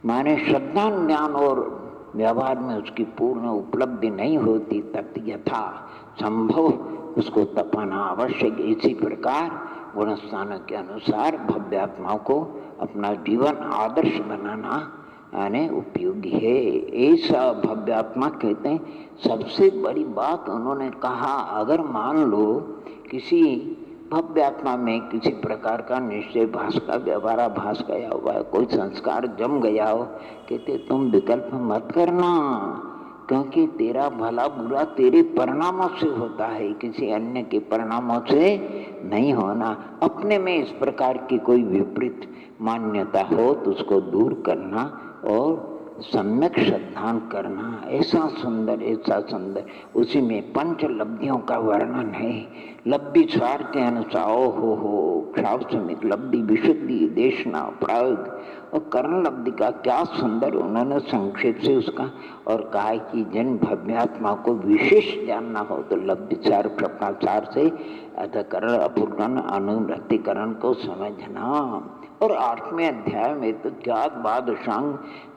माने श्रद्धा ज्ञान और व्यवहार में उसकी पूर्ण उपलब्धि नहीं होती, तब यथा संभव उसको तपाना आवश्यक। इसी प्रकार गुणस्थानों के अनुसार भव्यात्माओं को अपना जीवन आदर्श बनाना यानी उपयोगी है। ऐसा भव्यात्मा कहते हैं। सबसे बड़ी बात उन्होंने कहा, अगर मान लो किसी भव्यात्मा में किसी प्रकार का निश्चय भास का व्यवहाराभास गया हुआ है, कोई संस्कार जम गया हो, कहते तुम विकल्प मत करना, क्योंकि तेरा भला बुरा तेरे परिणामों से होता है, किसी अन्य के परिणामों से नहीं होना। अपने में इस प्रकार की कोई विपरीत मान्यता हो तो उसको दूर करना और सम्यक श्रद्धान करना। ऐसा सुंदर, ऐसा सुंदर। उसी में पंच लब्धियों का वर्णन है। लब्धि सार के अनुसार हो क्षावसमिक लब्धि, विशुद्धि, देशना, प्रायोग और कर्ण लब्धि का क्या सुंदर उन्होंने संक्षेप से उसका और कहा कि जिन भव्यात्मा को विशेष जानना हो तो लब्धि सार प्रकाशार से अधकरण अपूर्वकरण अनुवृत्तिकरण को समझना। और 8वें अध्याय में तो ज्ञात बादशांग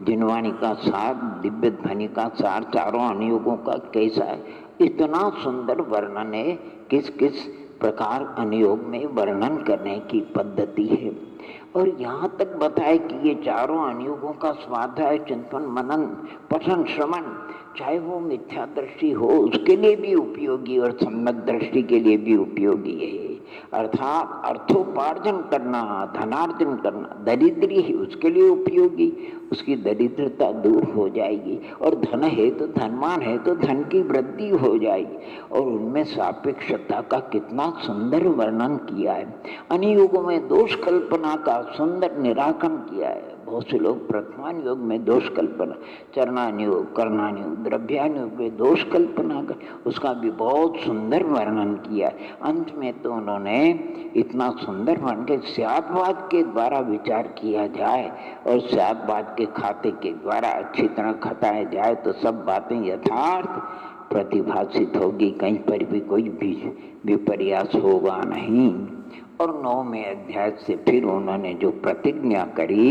जिनवाणी का सार, दिव्य ध्वनि का सार, चारों अनुयोगों का कैसा है, इतना सुंदर वर्णन है। किस किस प्रकार अनुयोग में वर्णन करने की पद्धति है। और यहाँ तक बताए कि ये चारों अनुयोगों का स्वाध्याय, चिंतन, मनन, पठन, श्रवण, चाहे वो मिथ्या दृष्टि हो उसके लिए भी उपयोगी और सम्यक दृष्टि के लिए भी उपयोगी है। अर्थात अर्थोपार्जन करना, धनार्जन करना, दरिद्री है उसके लिए उपयोगी, उसकी दरिद्रता दूर हो जाएगी। और धन है तो धनवान है तो धन की वृद्धि हो जाएगी। और उनमें सापेक्षता का कितना सुंदर वर्णन किया है। अनुयोगों में दोष कल्पना का सुंदर निराकरण किया है। बहुत से लोग प्रथमान योग में दोष कल्पना, चरणान योग, करणान योग, द्रव्यान योग में दोष कल्पना कर उसका भी बहुत सुंदर वर्णन किया। अंत में तो उन्होंने इतना सुंदर वर्णन के स्यादवाद के द्वारा विचार किया जाए और स्यादवाद के खाते के द्वारा अच्छी तरह खटाया जाए तो सब बातें यथार्थ प्रतिभाषित होगी, कहीं पर भी कोई भी विपर्यास होगा नहीं। और 9वें अध्याय से फिर उन्होंने जो प्रतिज्ञा करी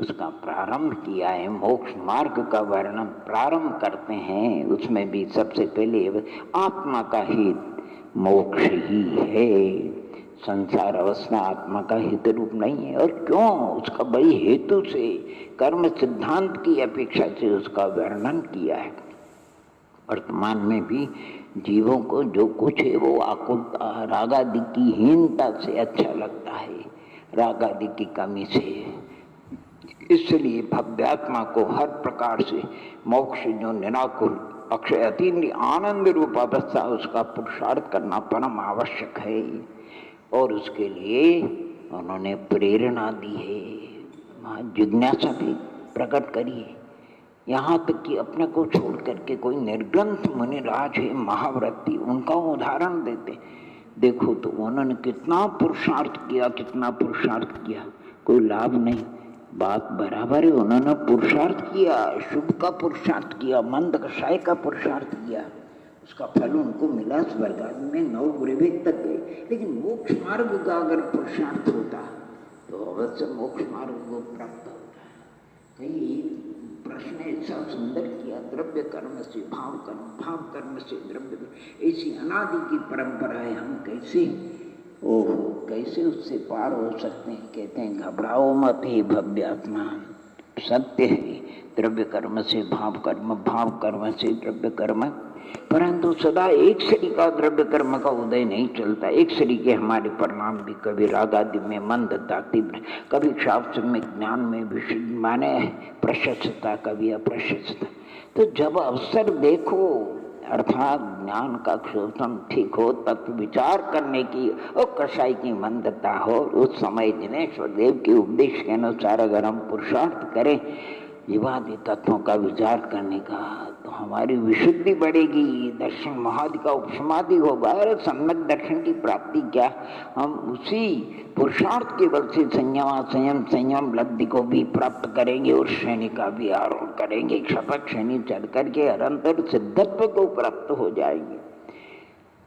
उसका प्रारंभ किया है। मोक्ष मार्ग का वर्णन प्रारंभ करते हैं। उसमें भी सबसे पहले आत्मा का हित मोक्ष ही है, संसार अवस्था आत्मा का हित रूप नहीं है। और क्यों? उसका बड़ी हेतु से, कर्म सिद्धांत की अपेक्षा से उसका वर्णन किया है। वर्तमान में भी जीवों को जो कुछ है वो आकुलता, रागादि की हीनता से अच्छा लगता है, रागादि की कमी से। इसलिए भव्यात्मा को हर प्रकार से मोक्ष जो निराकुल अक्षय अतीन्द्रिय आनंद रूप अवस्था उसका पुरुषार्थ करना परम आवश्यक है। और उसके लिए उन्होंने प्रेरणा दी है, जिज्ञासा भी प्रकट करी है। यहाँ तक कि अपने को छोड़ करके कोई निर्ग्रंथ मुनिराज है महाव्रती, उनका उदाहरण देते। देखो तो उन्होंने कितना पुरुषार्थ किया, कितना पुरुषार्थ किया, कोई लाभ नहीं। बात बराबर है, उन्होंने पुरुषार्थ किया, शुभ का पुरुषार्थ किया, मंद कषाय का पुरुषार्थ किया, उसका फल उनको मिला स्वर्ग में 9 ब्रह्म तक गए। लेकिन मोक्ष मार्ग का अगर पुरुषार्थ होता तो अवश्य मोक्ष मार्ग को प्राप्त होता। कई प्रश्न ऐसा सुंदर किया, द्रव्य कर्म से भाव कर्म, भाव कर्म से द्रव्य कर्म, ऐसी अनादि की परंपरा है। हम कैसे उससे पार हो सकते हैं? कहते हैं घबराओ मत हे भव्यात्मा, सत्य है द्रव्य कर्म से भाव कर्म, भाव कर्म से द्रव्य कर्म, परंतु सदा एक शरीर का द्रव्य कर्म का उदय नहीं चलता। एक शरीर के हमारे परिणाम भी कभी रागादि में मंदता तीव्र, कभी शास्त्र में ज्ञान में विशुद्ध माने प्रशस्तता, कभी अप्रशस्तता। तो जब अवसर देखो अर्थात ज्ञान का शोषण ठीक हो, तत्व विचार करने की और कषाय की मंदता हो, उस समय जिनेश्वर देव के उपदेश के अनुसार अगर हम पुरुषार्थ करें जीवादि तत्वों का विचार करने का, तो हमारी विशुद्धि बढ़ेगी, दर्शन महादि का उपशमादि होगा। अरे सम्यक दर्शन की प्राप्ति क्या, हम उसी पुरुषार्थ के बल से संयम लब्धि को भी प्राप्त करेंगे और श्रेणी का भी आरोहण करेंगे, शपथ श्रेणी चढ़ करके अनंतर सिद्धत्व को प्राप्त हो जाएंगे।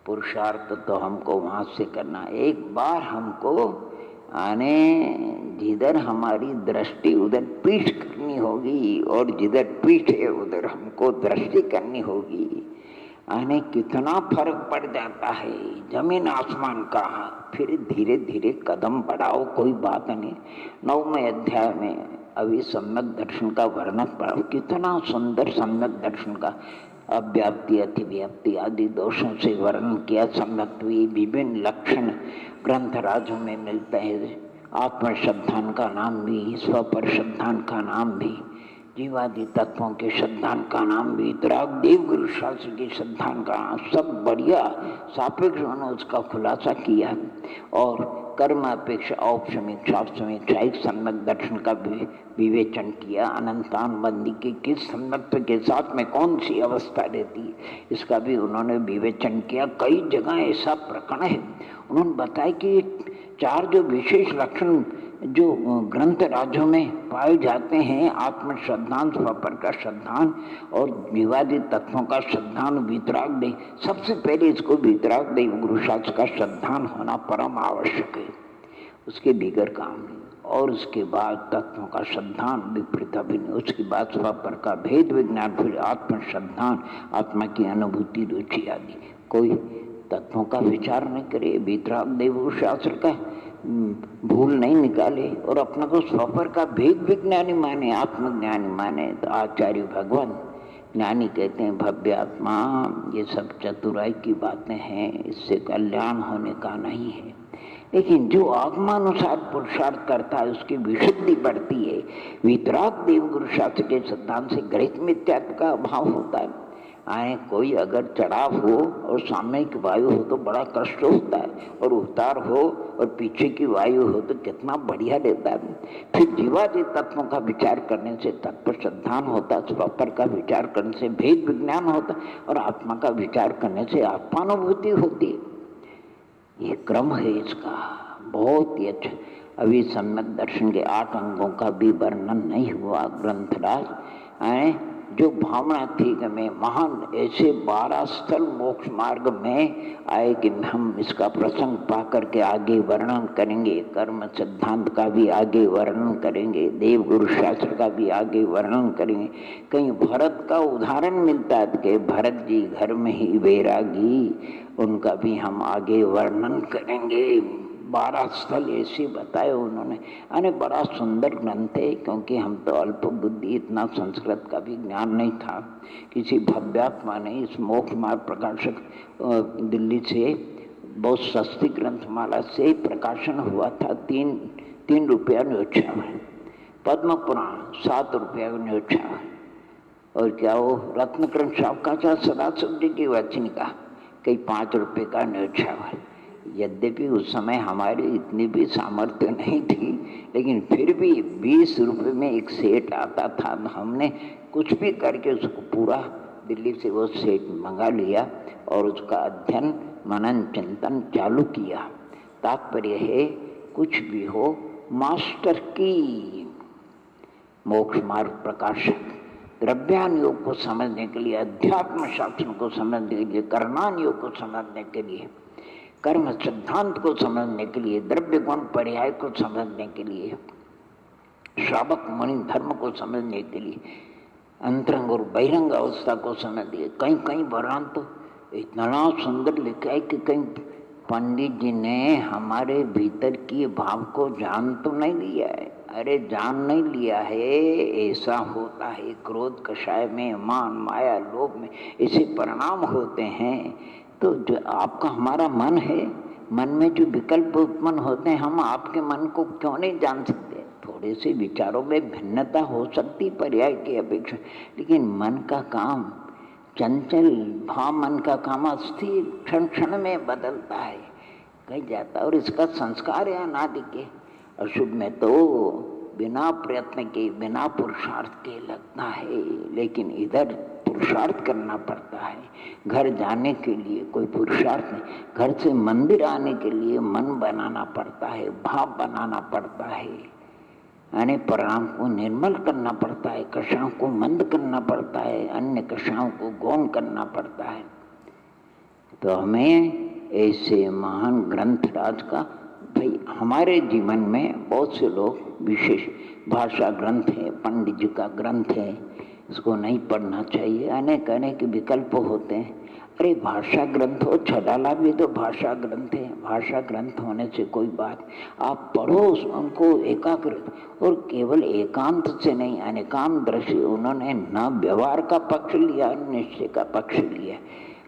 पुरुषार्थ तो हमको वहां से करना, एक बार हमको आने जिधर हमारी दृष्टि उधर पीठ करनी होगी, और जिधर पीठ है उधर हमको दृष्टि करनी होगी। आने कितना फर्क पड़ जाता है, जमीन आसमान का। फिर धीरे धीरे कदम बढ़ाओ, कोई बात नहीं। 9वें अध्याय में अभी सम्यक दर्शन का वर्णन पढ़ो, कितना सुंदर सम्यक दर्शन का अव्याप्ति अतिव्याप्ति आदि दोषों से वर्णन किया। सम्यक विभिन्न लक्षण ग्रंथ राज्यों में मिलते हैं। आत्मश्रद्धान का नाम भी, स्वपर श्रद्धान का नाम भी, जीवादि तत्वों के श्रद्धान का नाम भी, देव गुरु शास्त्र की श्रद्धान का नाम, सब बढ़िया सापेक्ष उन्होंने उसका खुलासा किया। और कर्म अपेक्षा औपशमिक शास्त्रमिक सम्यक दर्शन का विवेचन किया। अनंतान बंदी के किस सम्यक्त्व के साथ में कौन सी अवस्था रहती है, इसका भी उन्होंने विवेचन किया। कई जगह ऐसा प्रकरण है, उन्होंने बताया कि 4 जो विशेष लक्षण जो ग्रंथ राज्यों में पाए जाते हैं, आत्म श्रद्धान, स्वपर का श्रद्धान और विवादित तत्वों का श्रद्धान, वितराग दे। सबसे पहले इसको वितराग देव गुरुशास्त्र का श्रद्धान होना परम आवश्यक है, उसके बिगड़ काम नहीं। और उसके बाद तत्वों का श्रद्धान विपरीत अभिनय, उसके बाद स्वपर का भेद विज्ञान, फिर आत्म श्रद्धान, आत्मा की अनुभूति रुचि आदि। कोई तत्वों का विचार नहीं करे, वितराग देव शास्त्र का भूल नहीं निकाले और अपना को स्वपर का भेद विज्ञानी माने, आत्मज्ञानी माने। तो आचार्य भगवान ज्ञानी कहते हैं भव्य आत्मा, ये सब चतुराई की बातें हैं, इससे कल्याण होने का नहीं है। लेकिन जो आगमानुसार पुरुषार्थ करता है उसकी विशुद्धि बढ़ती है। वितराग देव गुरु शास्त्र के सिद्धांत से गृहित मिथ्यात्व का अभाव होता है। आए कोई अगर चढ़ाव हो और सामने की वायु हो तो बड़ा कष्ट होता है, और उतार हो और पीछे की वायु हो तो कितना बढ़िया रहता है। फिर जीवादी तत्वों का विचार करने से तत्व श्रद्धान होता, स्वपर का विचार करने से भेद विज्ञान होता, और आत्मा का विचार करने से आत्मानुभूति होती। ये क्रम है इसका, बहुत ही अच्छा। अभी सम्यक दर्शन के 8 अंगों का भी वर्णन नहीं हुआ ग्रंथराज। जो भावना थी कि मैं महान ऐसे 12 स्थल मोक्ष मार्ग में आए कि हम इसका प्रसंग पा करके आगे वर्णन करेंगे, कर्म सिद्धांत का भी आगे वर्णन करेंगे, देव गुरु शास्त्र का भी आगे वर्णन करेंगे। कहीं भरत का उदाहरण मिलता है कि भरत जी घर में ही वैरागी, उनका भी हम आगे वर्णन करेंगे। 12 स्थल ऐसे बताए उन्होंने। अरे बड़ा सुंदर ग्रंथ है, क्योंकि हम तो अल्प बुद्धि, इतना संस्कृत का भी ज्ञान नहीं था। किसी भव्यात्मा ने इस मोक्ष मार्ग प्रकाशक दिल्ली से बहुत सस्ती ग्रंथमाला से प्रकाशन हुआ था। 3 रुपया न्योछावर। पद्म पुराण 7 रुपया न्योछावर। और क्या वो रत्नकरण शावकाचा सदाशिव जी की वचनिका कई 5 रुपये का न्योछावर। यद्यपि उस समय हमारी इतनी भी सामर्थ्य नहीं थी, लेकिन फिर भी 20 रुपये में एक सेट आता था। हमने कुछ भी करके उसको पूरा दिल्ली से वो सेट मंगा लिया और उसका अध्ययन मनन चिंतन चालू किया। तात्पर्य है कुछ भी हो, मास्टर की मोक्ष मार्ग प्रकाशक द्रव्यान योग को समझने के लिए, अध्यात्म शास्त्र को समझने के लिए, कर्णान योग को समझने के लिए, कर्म सिद्धांत को समझने के लिए, द्रव्य गुण पर्याय को समझने के लिए, श्रावक मुनि धर्म को समझने के लिए, अंतरंग और बहिरंग अवस्था को समझने के, कहीं कहीं वर्णन तो इतना सुंदर लिखा है कि कहीं पंडित जी ने हमारे भीतर की भाव को जान तो नहीं लिया है। अरे जान नहीं लिया है, ऐसा होता है। क्रोध कषाय में, मान माया लोभ में ऐसे परिणाम होते हैं। तो जो आपका हमारा मन है, मन में जो विकल्प उत्पन्न होते हैं, हम आपके मन को क्यों नहीं जान सकते? थोड़े से विचारों में भिन्नता हो सकती पर्याय की अपेक्षा, लेकिन मन का काम चंचल भाव, मन का काम अस्थिर क्षण क्षण में बदलता है, कहीं जाता है। और इसका संस्कार है अनादि के। अशुभ में तो बिना प्रयत्न के, बिना पुरुषार्थ के लगता है, लेकिन इधर पुरुषार्थ करना पड़ता है। घर जाने के लिए कोई पुरुषार्थ नहीं, घर से मंदिर आने के लिए मन बनाना पड़ता है, भाव बनाना पड़ता है, यानी परिणाम को निर्मल करना पड़ता है, कषायों को मंद करना पड़ता है, अन्य कषायों को गौण करना पड़ता है। तो हमें ऐसे महान ग्रंथराज का, भाई हमारे जीवन में बहुत से लोग विशेष भाषा ग्रंथ है, पंडित जी का ग्रंथ है, इसको नहीं पढ़ना चाहिए, अनेक अनेक विकल्प होते हैं। अरे भाषा ग्रंथ हो, छडाला भी तो भाषा ग्रंथ है। भाषा ग्रंथ होने से कोई बात, आप पढ़ो उनको एकाग्र, और केवल एकांत से नहीं, अनेकांत दृष्टि। उन्होंने न व्यवहार का पक्ष लिया, निश्चय का पक्ष लिया।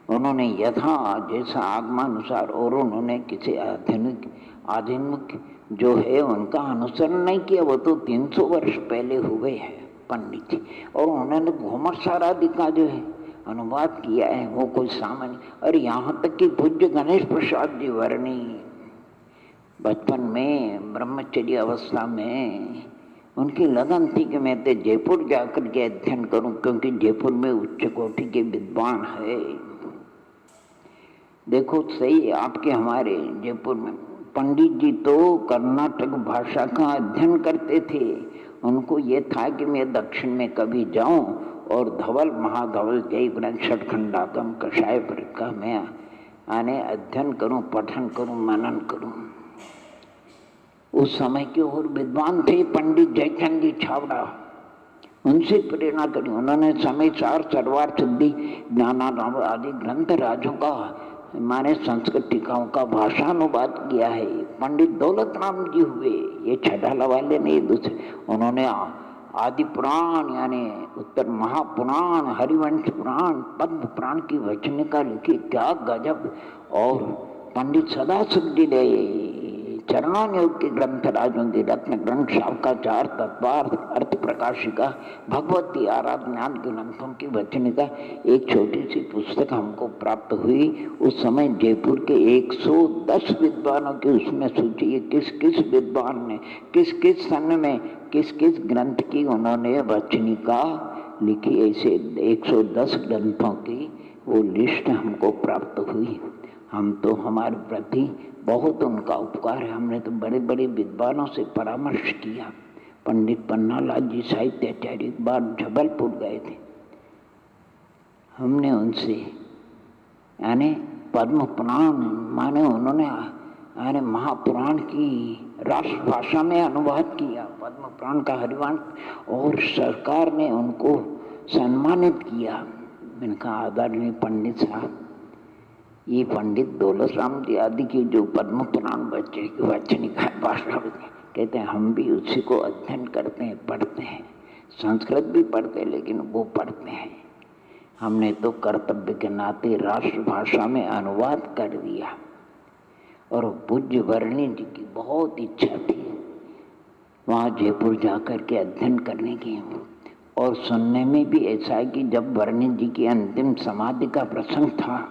उन्होंने यथा जैसा आगमानुसार, और उन्होंने किसी आधुनिक जो है उनका अनुसरण नहीं किया। वो तो 300 वर्ष पहले हुए हैं पंडित जी, और उन्होंने घूमर सारादि का जो है अनुवाद किया है, वो कोई सामान्य। और यहाँ तक कि पूज्य गणेश प्रसाद जी वर्णी बचपन में ब्रह्मचर्य अवस्था में उनकी लगन थी कि मैं तो जयपुर जाकर के अध्ययन करूं, क्योंकि जयपुर में उच्च कोटि के विद्वान है। देखो सही, आपके हमारे जयपुर में पंडित जी तो कर्नाटक भाषा का अध्ययन करते थे। उनको ये था कि मैं दक्षिण में कभी जाऊं और धवल महाधवल जय ग्रंथ षटखंडागम कषाय का मैं आने अध्ययन करूं, पठन करूं, मनन करूं। उस समय के और विद्वान थे पंडित जयचंद जी छावड़ा, उनसे प्रेरणा करी। उन्होंने समय सार सरवार सिद्धि ज्ञानाराम आदि ग्रंथ राजों का, माने संस्कृत टीकाओं का भाषानुवाद किया है। पंडित दौलत राम जी हुए, ये छडाला वाले नहीं, दूसरे। उन्होंने आदि पुराण यानी उत्तर महापुराण, हरिवंश पुराण, पद्म पुराण की वचनिका लिखी, क्या गजब। और पंडित सदाशिव जी ने चरणानुयोग के ग्रंथ राजों के रत्न ग्रंथ शावकाचार तत्वार्थ अर्थ प्रकाशिका भगवती आराधनान के ग्रंथों की वचनिका एक छोटी सी पुस्तक हमको प्राप्त हुई। उस समय जयपुर के 110 विद्वानों की उसमें सूची है, किस किस विद्वान ने किस किस सन में किस किस ग्रंथ की उन्होंने वचनिका लिखी। ऐसे 110 ग्रंथों की वो लिस्ट हमको प्राप्त हुई। हम तो हमारे प्रति बहुत उनका उपकार है। हमने तो बड़े बड़े विद्वानों से परामर्श किया। पंडित पन्नालाल जी साहित्याचार्य एक बार जबलपुर गए थे, हमने उनसे यानी पद्म पुराण माने उन्होंने यानी महापुराण की राष्ट्रभाषा में अनुवाद किया पद्म पुराण का हरिवंश, और सरकार ने उनको सम्मानित किया। मैंने कहा आदरणीय पंडित साहब, ये पंडित दौलत राम जी आदि की जो पद्म पुराण वचनिका भाषा कहते हैं, हम भी उसी को अध्ययन करते हैं, पढ़ते हैं, संस्कृत भी पढ़ते हैं, लेकिन वो पढ़ते हैं। हमने तो कर्तव्य के नाते राष्ट्रभाषा में अनुवाद कर दिया। और पूज्य वर्णी जी की बहुत इच्छा थी वहाँ जयपुर जाकर के अध्ययन करने की। और सुनने में भी ऐसा है कि जब वर्णी जी की अंतिम समाधि का प्रसंग था,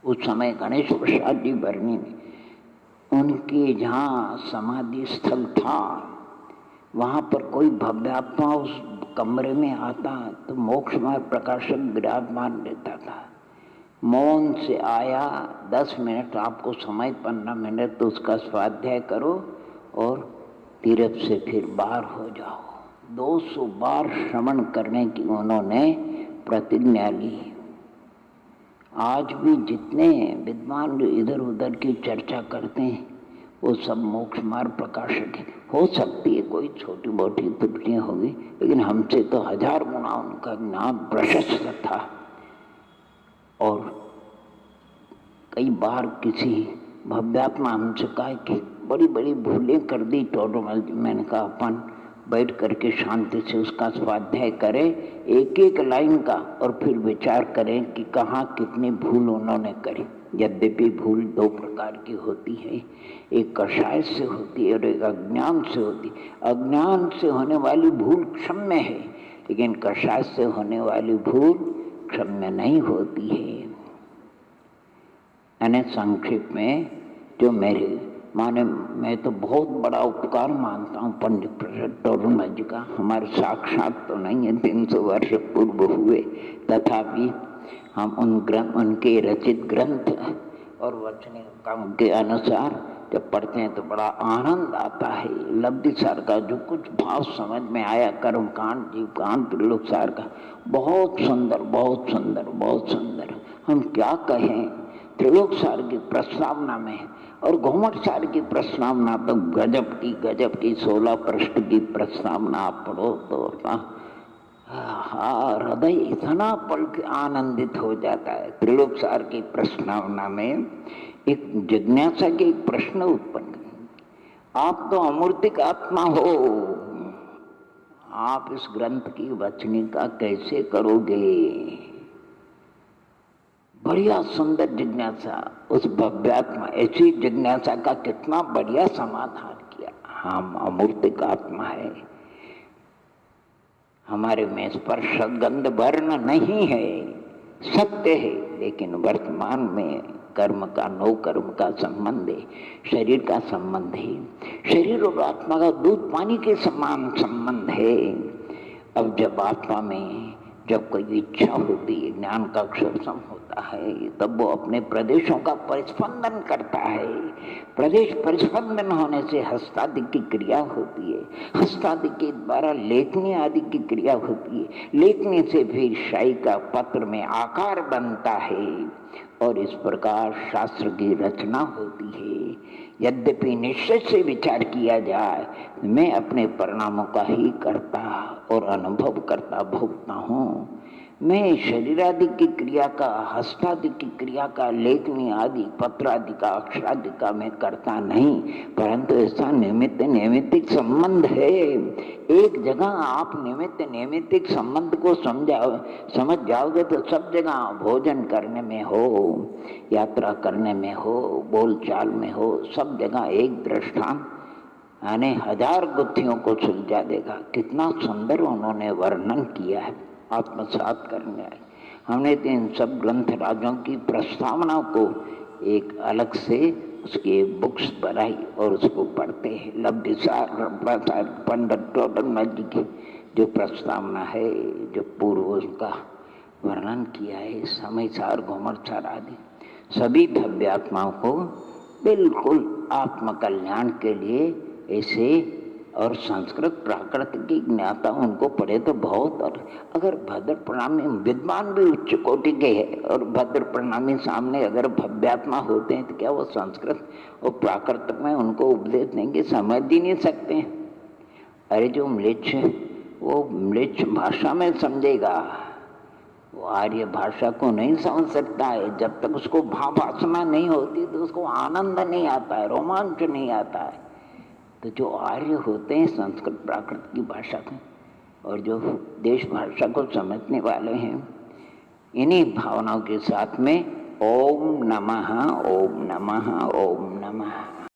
उस समय गणेश प्रसाद जी वर्णी ने उनके जहाँ समाधि स्थल था वहाँ पर कोई भव्यात्मा उस कमरे में आता तो मोक्ष मार्ग प्रकाशक विराजमान रहता था। मौन से आया, 10 मिनट आपको समय 15 मिनट तो उसका स्वाध्याय करो और तीर्थ से फिर बाहर हो जाओ। 200 बार श्रवण करने की उन्होंने प्रतिज्ञा ली। आज भी जितने विद्वान जो इधर उधर की चर्चा करते हैं वो सब मोक्ष मार्ग प्रकाशक है। हो सकती है कोई छोटी मोटी त्रुटियाँ होगी, लेकिन हमसे तो 1000 गुना उनका ज्ञान प्रशस्त था। और कई बार किसी भव्यात्मा हमसे कहा कि बड़ी बड़ी भूलें कर दी टोडरमल। मैंने कहा अपन बैठ करके शांति से उसका स्वाध्याय करें, एक एक लाइन का, और फिर विचार करें कि कहाँ कितनी भूल उन्होंने करी। यद्यपि भूल 2 प्रकार की होती है, एक कषाय से होती है और एक अज्ञान से होती है। अज्ञान से होने वाली भूल क्षम्य है, लेकिन कषाय से होने वाली भूल क्षम्य नहीं होती है। यानी संक्षेप में जो मेरे माने मैं तो बहुत बड़ा उपकार मानता हूँ पंडित प्रसाद टोडरमल जी का। हमारे साक्षात तो नहीं है, 300 वर्ष पूर्व हुए, तथापि हम उनके रचित ग्रंथ और वचनिकाओं के अनुसार जब पढ़ते हैं तो बड़ा आनंद आता है। लब्धि सार का जो कुछ भाव समझ में आया, कर्म कांड, जीव कांड, त्रिलोक सार का, बहुत सुंदर बहुत सुंदर बहुत सुंदर। हम क्या कहें, त्रिलोक सार की प्रस्तावना में और घूमट सार की प्रस्तावना तो गजब की 16 पृष्ठ की प्रस्तावना आप पढ़ो तो हृदय इतना पल के आनंदित हो जाता है। त्रिलोक सार की प्रस्तावना में एक जिज्ञासा के एक प्रश्न उत्पन्न, आप तो अमूर्तिक आत्मा हो, आप इस ग्रंथ की वचनिका कैसे करोगे? बढ़िया सुंदर जिज्ञासा, उस भव्यात्मा ऐसी जिज्ञासा का कितना बढ़िया समाधान किया। हम अमूर्तिक आत्मा है, हमारे में स्पर्श गंध वर्ण नहीं है, सत्य है, लेकिन वर्तमान में कर्म का नो कर्म का संबंध है, शरीर का संबंध है, शरीर और आत्मा का दूध पानी के समान संबंध है। अब जब आत्मा में जब कोई इच्छा होती है, ज्ञान का अक्षरसम होता है, तब वो अपने प्रदेशों का परिस्पंदन करता है। प्रदेश परिस्पंदन होने से हस्तादि की क्रिया होती है, हस्तादि के द्वारा लेखनी आदि की क्रिया होती है, लेखनी से फिर शाही का पत्र में आकार बनता है और इस प्रकार शास्त्र की रचना होती है। यद्यपि निश्चय से विचार किया जाए, मैं अपने परिणामों का ही करता और अनुभव करता भोगता हूँ। मैं शरीर आदि की क्रिया का, हस्तादि की क्रिया का, लेखनी आदि पत्र आदि का, अक्षरादि का मैं करता नहीं, परंतु ऐसा निमित्त नैमित्तिक संबंध है। एक जगह आप निमित्त नैमित्तिक संबंध को समझ जाओगे तो सब जगह भोजन करने में हो, यात्रा करने में हो, बोलचाल में हो, सब जगह एक दृष्टांत यानी 1000 गुत्थियों को सुलझा देगा। कितना सुंदर उन्होंने वर्णन किया है, आत्मसात करने आए। हमने तो इन सब ग्रंथ राजों की प्रस्तावना को एक अलग से उसकी बुक्स बनाई और उसको पढ़ते हैं। लब्धिसार पंडित टोडरमल जी की जो प्रस्तावना है, जो पूर्व उसका वर्णन किया है, समयसार, घुमरसार आदि सभी भव्यात्माओं को बिल्कुल आत्मकल्याण के लिए ऐसे, और संस्कृत प्राकृत की ज्ञाता उनको पढ़े तो बहुत। और अगर भद्र प्रणामी विद्वान भी उच्च कोटि के है और भद्र प्रणामी सामने अगर भव्यात्मा होते हैं तो क्या वो संस्कृत और प्राकृत में उनको उपदेश देंगे? समझ ही नहीं सकते हैं। अरे जो म्लेच्छ, वो म्लेच्छ भाषा में समझेगा, वो आर्य भाषा को नहीं समझ सकता है। जब तक उसको भावासना नहीं होती तो उसको आनंद नहीं आता है, रोमांच नहीं आता है। तो जो आर्य होते हैं संस्कृत प्राकृत की भाषा को और जो देश भाषा को समझने वाले हैं, इन्हीं भावनाओं के साथ में ओम नमः, ओम नमः, ओम नमः